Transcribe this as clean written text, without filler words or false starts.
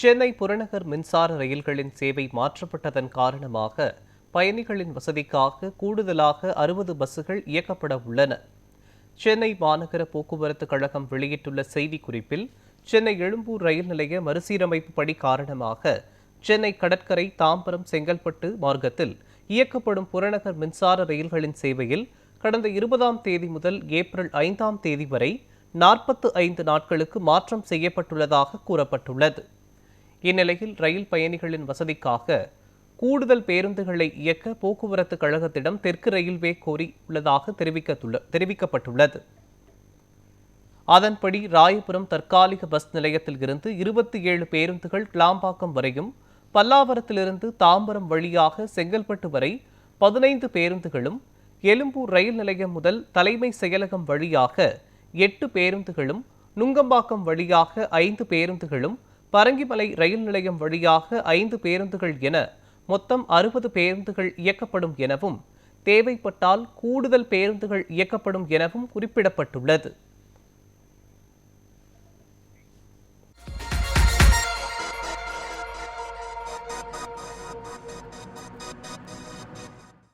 சென்னை புறநகர் மின்சார ரயில்களின் சேவை மாற்றப்பட்டதன் காரணமாக பயணிகளின் வசதிக்காக கூடுதலாக 60 பஸ்ஸுகள் இயக்கப்பட உள்ளன. சென்னை மாநகர போக்குவரத்து கழகம் வெளியிட்டுள்ள செய்திக்குறிப்பில், சென்னை எழும்பூர் ரயில் நிலைய மறுசீரமைப்பு பணி காரணமாக சென்னை கடற்கரை, தாம்பரம், செங்கல்பட்டு மார்க்கத்தில் இயக்கப்படும் புறநகர் மின்சார ரயில்களின் சேவையில் கடந்த 20ஆம் தேதி முதல் ஏப்ரல் 5ஆம் தேதி வரை 45 நாட்களுக்கு மாற்றம் செய்யப்பட்டுள்ளதாக கூறப்பட்டுள்ளது. இந்நிலையில் ரயில் பயணிகளின் வசதிக்காக கூடுதல் பேருந்துகளை இயக்க போக்குவரத்து கழகத்திடம் தெற்கு ரயில்வே கோரியுள்ளதாக தெரிவிக்கப்பட்டுள்ளது. அதன்படி ராயபுரம் தற்காலிக பஸ் நிலையத்தில் இருந்து 27 பேருந்துகள் கிளாம்பாக்கம் வரையும், பல்லாவரத்திலிருந்து தாம்பரம் வழியாக செங்கல்பட்டு வரை 15 பேருந்துகளும், எழும்பூர் ரயில் நிலையம் முதல் தலைமை செயலகம் வழியாக 8 பேருந்துகளும், நுங்கம்பாக்கம் வழியாக 5 பேருந்துகளும், பரங்கிமலை ரயில் நிலையம் வழியாக 5 பேருந்துகள் என மொத்தம் 60 பேருந்துகள் இயக்கப்படும் எனவும், தேவைப்பட்டால் கூடுதல் பேருந்துகள் இயக்கப்படும் எனவும் குறிப்பிடப்பட்டுள்ளது.